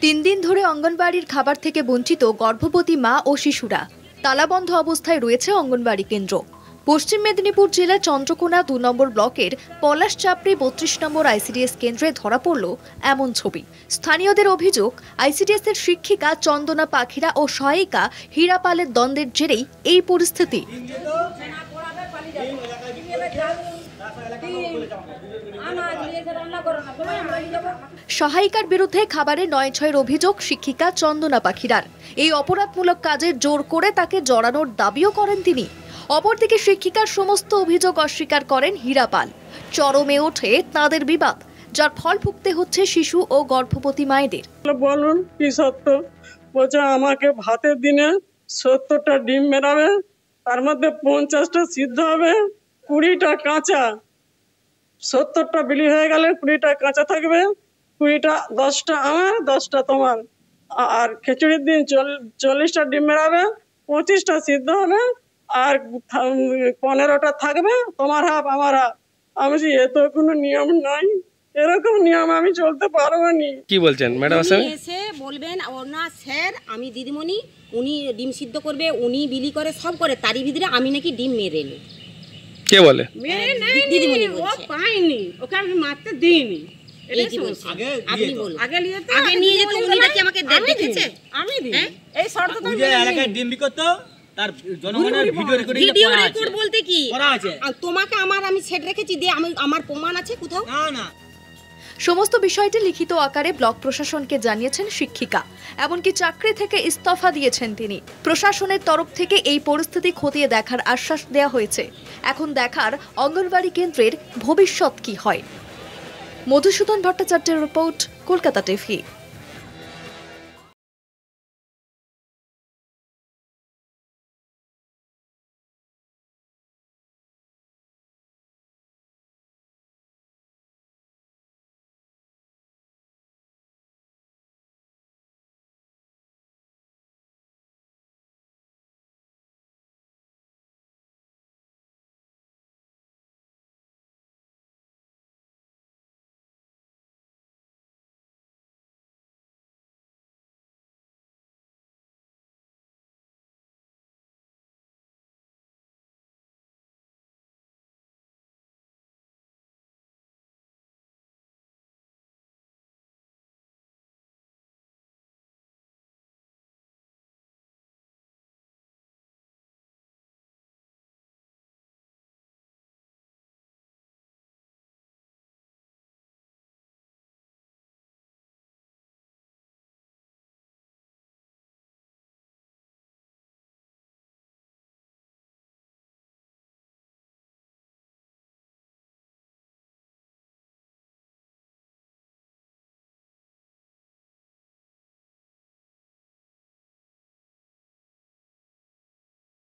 তিন দিন ধরে অঙ্গনবাড়ির খাবার থেকে বঞ্চিত গর্ভবতী মা ও শিশুরা। তালাবন্ধ অবস্থায় রয়েছে অঙ্গনবাড়ি কেন্দ্র। পশ্চিম মেদিনীপুর জেলার চন্দ্রকোনা ২ নম্বর ব্লকের পলাশচাপড়ি ৩২ নম্বর আইসিডিএস কেন্দ্রে ধরা পড়ল এমন ছবি। স্থানীয়দের অভিযোগ, আইসিডিএস এর শিক্ষিকা চন্দনা পাখিরা ও সহায়িকা হীরা পালের দ্বন্দ্বের জেরেই এই পরিস্থিতি। সহায়িকার বিরুদ্ধে খাবারে ৯/৬ অভিযোগ শিক্ষিকা চন্দনা পাখিরার। এই অপরাধমূলক কাজে জোর করে তাকে জড়ানোর দাবিও করেন তিনি। অপরদিকে শিক্ষিকার সমস্ত অভিযোগ অস্বীকার করেন হীরা পাল। চরমে ওঠে তাঁদের বিবাদ, যার ফল ভুগতে হচ্ছে শিশু ও গর্ভবতী মায়েদের। বলুন কি সত্য? বলছে আমাকে ভাতের দিনে ৭০টা ডিম বেরাবে, তার মধ্যে ৫০টা সিদ্ধ হবে, ২০টা কাঁচা। ৭০টা বিলি হয়ে গেলে ২০টা কাঁচা থাকবে, ২০টা ১০টা আমার, 10টা তোমার। আর খিচুড়ির দিন ৪০টা ডিম বেরাবে, ২৫টা সিদ্ধ হবে, আর ১৫টা থাকবে, তোমার হাফ আমার হাফ। আমি যে এত কোনো নিয়ম নাই, এরকম নিয়ম আমি চলতে পারবো নি। কি বলছেন ম্যাডাম? এসে বলবেন ওনার স্যার, আমি দিদিমণি, উনি ডিম সিদ্ধ করবে, উনি বিলি করে সব করে, তারই ভিতরে আমি নাকি ডিম মেরে নি। কে বলে? দিদিমণি ও বলছে পাইনি, ওকে আমি মারতে দিইনি। আগে নিয়ে যেত, উনি নাকি আমাকে দেখেছে। আমি দিই হ্যাঁ? এই শর্ত তো যে এলাকায় ডিম বিকত তার জনগণের ভিডিও রেকর্ড বলতে কি তোমাকে আমি সেট রেখেছি দিয়ে আমার প্রমাণ আছে কোথাও? না। সমস্ত বিষয়টি লিখিত আকারে ব্লক প্রশাসনকে জানিয়েছেন শিক্ষিকা। এমনকি চাকরি থেকে ইস্তফা দিয়েছেন তিনি। প্রশাসনের তরফ থেকে এই পরিস্থিতি খতিয়ে দেখার আশ্বাস দেওয়া হয়েছে। এখন দেখার অঙ্গনবাড়ি কেন্দ্রের ভবিষ্যৎ কি হয়। মধুসূদন ভট্টাচার্যের রিপোর্ট, কলকাতা টিভি।